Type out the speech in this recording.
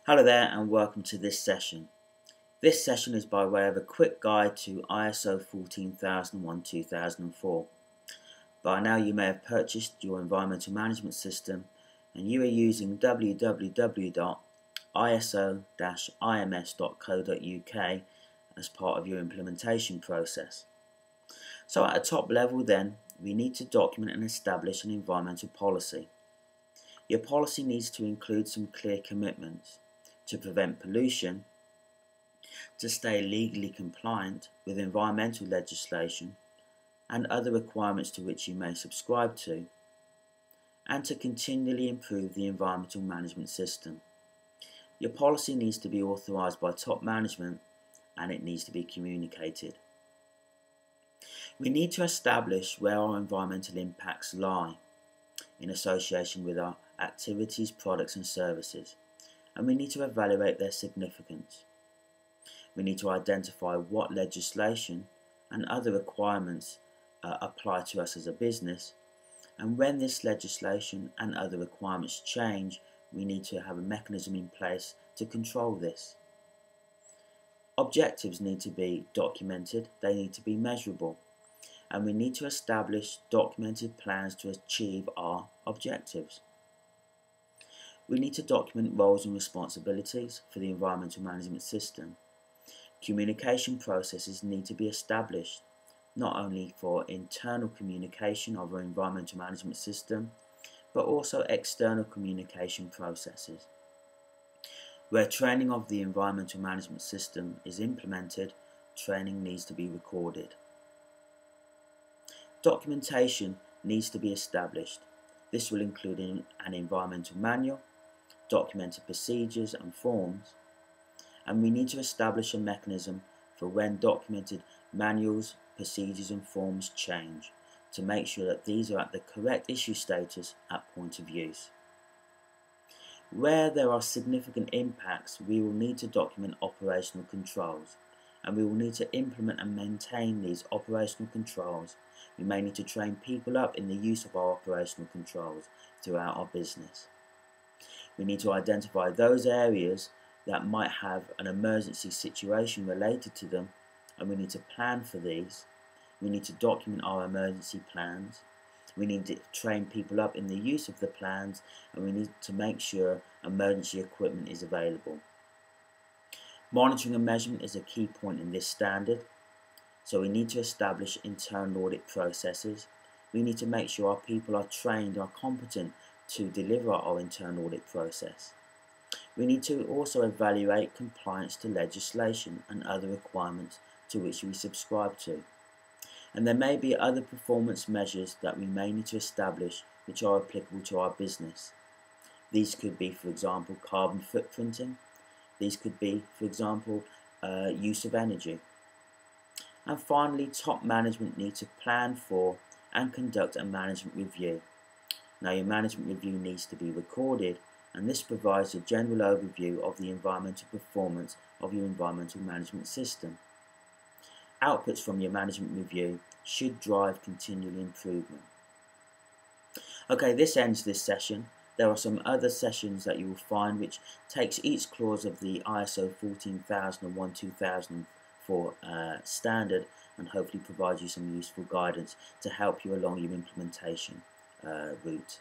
Hello there and welcome to this session. This session is by way of a quick guide to ISO 14001-2004. By now you may have purchased your environmental management system and you are using www.iso-ims.co.uk as part of your implementation process. So at a top level then, we need to document and establish an environmental policy. Your policy needs to include some clear commitments to prevent pollution, to stay legally compliant with environmental legislation and other requirements to which you may subscribe to, and to continually improve the environmental management system. Your policy needs to be authorised by top management and it needs to be communicated. We need to establish where our environmental impacts lie in association with our activities, products and services, and we need to evaluate their significance. We need to identify what legislation and other requirements apply to us as a business, and when this legislation and other requirements change, we need to have a mechanism in place to control this. Objectives need to be documented, they need to be measurable, and we need to establish documented plans to achieve our objectives. We need to document roles and responsibilities for the environmental management system. Communication processes need to be established, not only for internal communication of our environmental management system, but also external communication processes. Where training of the environmental management system is implemented, training needs to be recorded. Documentation needs to be established. This will include an environmental manual, documented procedures and forms, and we need to establish a mechanism for when documented manuals, procedures and forms change to make sure that these are at the correct issue status at point of use. Where there are significant impacts, we will need to document operational controls, and we will need to implement and maintain these operational controls. We may need to train people up in the use of our operational controls throughout our business. We need to identify those areas that might have an emergency situation related to them, and we need to plan for these. We need to document our emergency plans. We need to train people up in the use of the plans, and we need to make sure emergency equipment is available. Monitoring and measurement is a key point in this standard, so we need to establish internal audit processes. We need to make sure our people are trained, are competent to deliver our internal audit process. We need to also evaluate compliance to legislation and other requirements to which we subscribe to. And there may be other performance measures that we may need to establish which are applicable to our business. These could be, for example, carbon footprinting. These could be, for example, use of energy. And finally, top management needs to plan for and conduct a management review. Now, your management review needs to be recorded, and this provides a general overview of the environmental performance of your environmental management system. Outputs from your management review should drive continual improvement. Okay, this ends this session. There are some other sessions that you will find which takes each clause of the ISO 14001-2004 standard and hopefully provides you some useful guidance to help you along your implementation route.